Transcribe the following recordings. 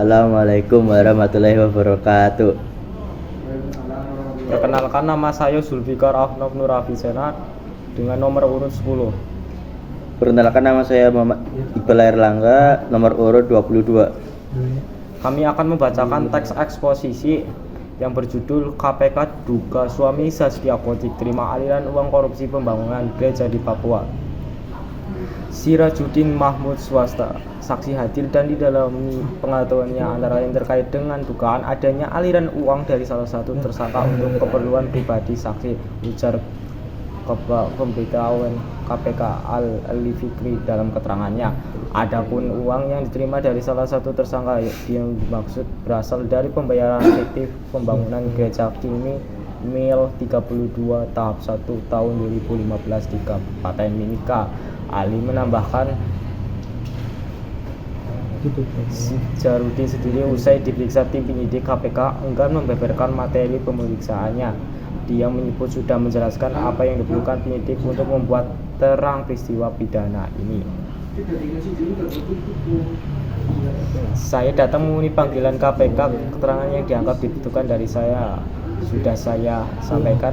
Assalamualaikum warahmatullahi wabarakatuh. Perkenalkan, nama saya Zulfikar Ahnaf Nurafisena dengan nomor urut 10. Perkenalkan, nama saya Muhammad Iqbal Airlangga, nomor urut 22. Kami akan membacakan teks eksposisi yang berjudul KPK duga suami Zaskia Gotik terima aliran uang korupsi pembangunan gereja di Papua. Sirajuddin Mahmud swasta saksi hadir dan didalami pengetahuannya antara lain terkait dengan dugaan adanya aliran uang dari salah satu tersangka untuk keperluan pribadi saksi, ujar pemberitahuan KPK Ali Fikri dalam keterangannya. Adapun uang yang diterima dari salah satu tersangka yang dimaksud berasal dari pembayaran fiktif pembangunan gereja King Mil 32 tahap 1 tahun 2015 di Kabupaten Mimika. Ali menambahkan, Sjaruddin sendiri usai diperiksa tim penyidik KPK enggan membeberkan materi pemeriksaannya. Dia menyebut sudah menjelaskan apa yang diperlukan penyidik untuk membuat terang peristiwa pidana ini. Saya datang memenuhi panggilan KPK. Keterangan yang dianggap dibutuhkan dari saya sudah saya sampaikan.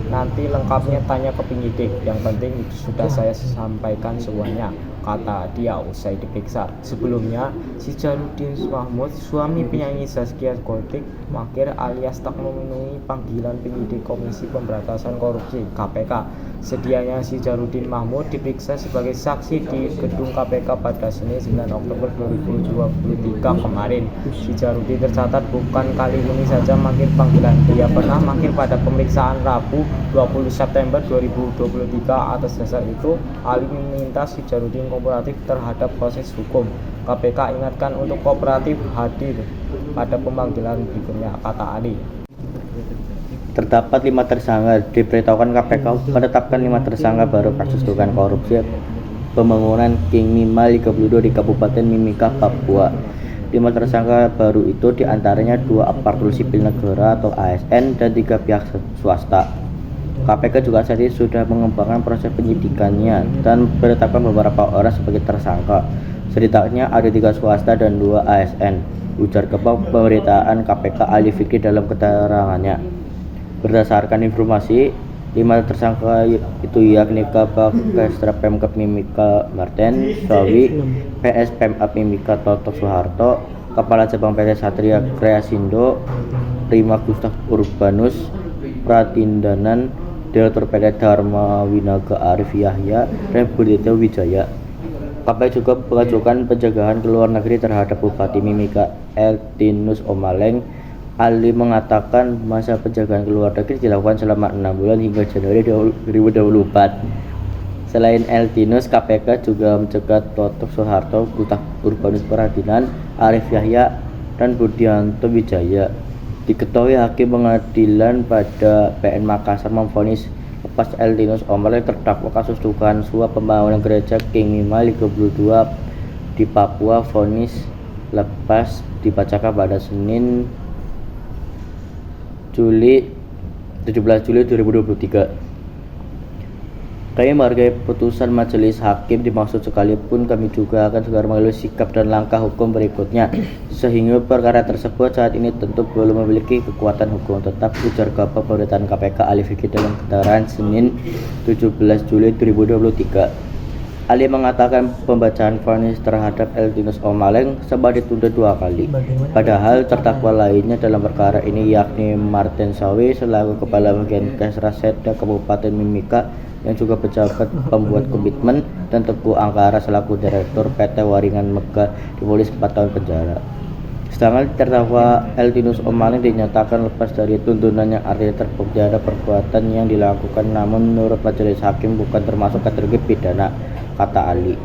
Nanti lengkapnya tanya ke penyidik. Yang penting sudah saya sampaikan semuanya, kata dia usai diperiksa. Sebelumnya, Sjaruddin Mahmud, suami penyanyi Zaskia Gotik, Makir alias tak memenuhi panggilan penyidik Komisi Pemberantasan Korupsi (KPK). Sedianya Sjaruddin Mahmud diperiksa sebagai saksi di gedung KPK pada Senin 9 Oktober 2023 kemarin. Sjaruddin tercatat bukan kali ini saja manggil panggilan. Dia pernah manggil pada pemeriksaan Rabu 20 September 2023. Atas dasar itu, Ali meminta Sjaruddin kooperatif terhadap proses hukum. KPK ingatkan untuk kooperatif hadir pada pemanggilan berikutnya, kata Ali. Terdapat 5 tersangka. Diberitahukan KPK menetapkan 5 tersangka baru kasus dugaan korupsi pembangunan King Mima 32 di Kabupaten Mimika, Papua. 5 tersangka baru itu diantaranya 2 aparatur sipil negara atau ASN dan 3 pihak swasta. KPK juga saat ini sudah mengembangkan proses penyidikannya dan menetapkan beberapa orang sebagai tersangka. Setidaknya ada 3 swasta dan 2 ASN, ujar Kepala Pemberitaan KPK Ali Fikri dalam keterangannya. Berdasarkan informasi, 5 tersangka itu yakni Kapolrestra Pemkab Mimika Marten Sawi, PS Pemap Mimika Toto Soeharto, Kepala Cabang PT Satria Kreasindo, Prima Gustav Urbanus Pratindanan, Direktur PT Dharma Winaga Arif Yahya, dan Budetya Wijaya. KPK juga mengajukan pencegahan ke luar negeri terhadap Bupati Mimika Eltinus Omaleng. Ali mengatakan masa pencegahan ke luar negeri dilakukan selama 6 bulan hingga Januari 2024. Selain Eltinus, KPK juga mencegat Toto Soeharto, Gustav Urbanus Pratindanan, Arif Yahya, dan Budianto Wijaya. Diketahui Hakim Pengadilan pada PN Makassar memvonis lepas Eltinus Omaleng terdakwa kasus dugaan suap pembangunan gereja King Mima 32 di Papua. Vonis lepas dibacakan pada Senin 17 Juli 2023. Kami menghargai putusan majelis hakim dimaksud, sekalipun kami juga akan segera mengambil sikap dan langkah hukum berikutnya, sehingga perkara tersebut saat ini tentu belum memiliki kekuatan hukum tetap, ujar Kepala Pemberitaan KPK Ali Fikri dalam keterangan Senin 17 Juli 2023. Ali mengatakan pembacaan vonis terhadap Eltinus Omaleng sempat ditunda 2 kali. Padahal terdakwa lainnya dalam perkara ini yakni Marten Sawi selaku Kepala Bagian Kesra Setda Kabupaten Mimika yang juga pejabat pembuat komitmen, dan Teguh Angkara selaku Direktur PT Waringan Mega divonis 4 tahun penjara. Sedangkan terdakwa Eltinus Omaleng dinyatakan lepas dari tuntutan yang artinya terbukti ada perbuatan yang dilakukan, namun menurut majelis hakim bukan termasuk kategori pidana, kata Ali.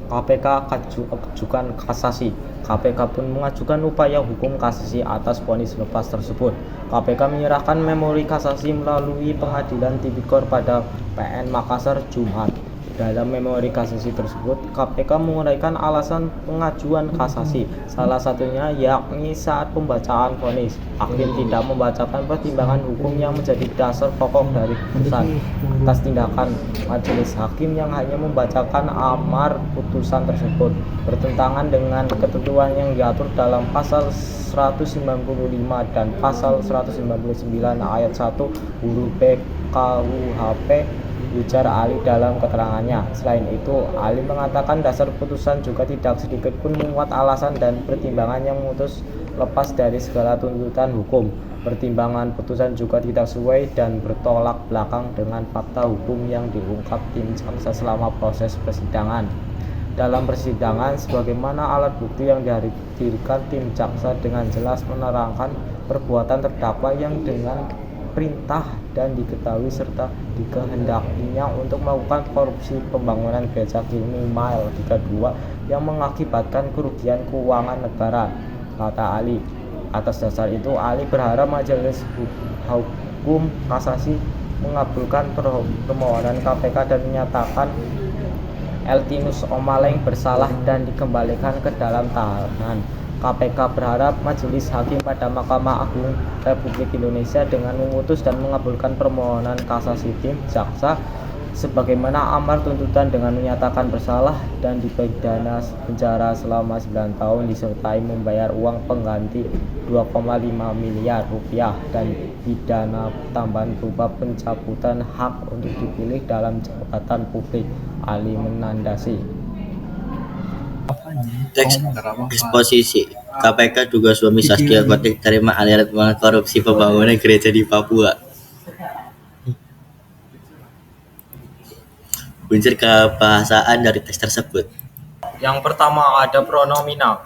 KPK ajukan kasasi. KPK pun mengajukan upaya hukum kasasi atas vonis lepas tersebut. KPK menyerahkan memori kasasi melalui Pengadilan Tipikor pada PN Makassar Jumat Dalam memori kasasi tersebut, KPK menguraikan alasan pengajuan kasasi. Salah satunya yakni saat pembacaan vonis, hakim tidak membacakan pertimbangan hukum yang menjadi dasar pokok dari putusan. Atas tindakan majelis hakim yang hanya membacakan amar putusan tersebut bertentangan dengan ketentuan yang diatur dalam pasal 195 dan pasal 199 ayat 1 huruf B KUHP, ujar Ali dalam keterangannya. Selain itu, Ali mengatakan dasar putusan juga tidak sedikit pun memuat alasan dan pertimbangan yang memutus lepas dari segala tuntutan hukum. Pertimbangan putusan juga tidak sesuai dan bertolak belakang dengan fakta hukum yang diungkap tim jaksa selama proses persidangan. Dalam persidangan, sebagaimana alat bukti yang dihadirkan tim jaksa dengan jelas menerangkan perbuatan terdakwa yang dengan perintah dan diketahui serta dikehendakinya untuk melakukan korupsi pembangunan gereja Kilni Mile 32 yang mengakibatkan kerugian keuangan negara, kata Ali. Atas dasar itu, Ali berharap majelis hukum kasasi mengabulkan permohonan KPK dan menyatakan Eltinus Omaleng bersalah dan dikembalikan ke dalam tahanan. KPK berharap majelis hakim pada Mahkamah Agung Republik Indonesia dengan memutus dan mengabulkan permohonan kasasi tim jaksa sebagaimana amar tuntutan dengan menyatakan bersalah dan dipidana penjara selama 9 tahun disertai membayar uang pengganti 2,5 miliar rupiah dan pidana tambahan berupa pencabutan hak untuk dipilih dalam jabatan publik. Ali menandasi. Teks eksposisi KPK duga suami Zaskia Gotik terima aliran uang korupsi pembangunan gereja di Papua. Unsur kebahasaan dari teks tersebut. Yang pertama ada pronomina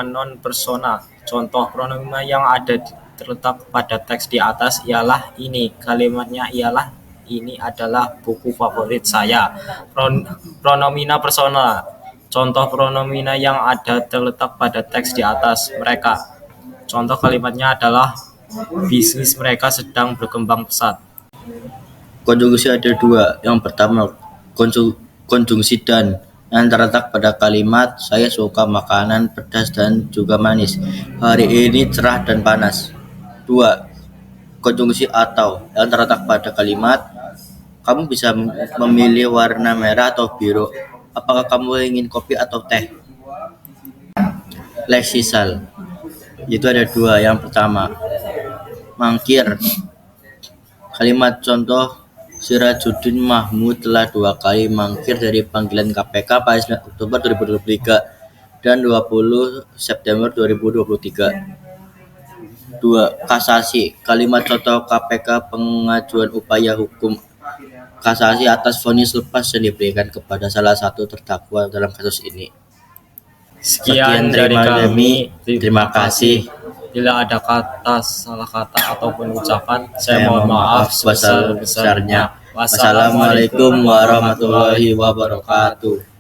non persona. Contoh pronomina yang ada terletak pada teks di atas ialah ini. Kalimatnya ialah ini adalah buku favorit saya. Pronomina personal. Contoh pronomina yang ada terletak pada teks di atas mereka. Contoh kalimatnya adalah bisnis mereka sedang berkembang pesat. Konjungsi ada dua. Yang pertama konjungsi dan yang terletak pada kalimat saya suka makanan pedas dan juga manis. Hari ini cerah dan panas. 2. Konjungsi atau yang terletak pada kalimat kamu bisa memilih warna merah atau biru. Apakah kamu ingin kopi atau teh? Leksisal. Itu ada dua. Yang pertama, mangkir. Kalimat contoh Sirajuddin Mahmud telah 2 kali mangkir dari panggilan KPK pada 9 Oktober 2023 dan 20 September 2023. 2. Kasasi. Kalimat contoh KPK pengajuan upaya hukum kasasi atas vonis lepas yang diberikan kepada salah satu terdakwa dalam kasus ini. Sekian dari kami. Terima kasih. Bila ada salah kata ataupun ucapan, saya mohon maaf sebesar-besarnya. Wassalamualaikum warahmatullahi wabarakatuh.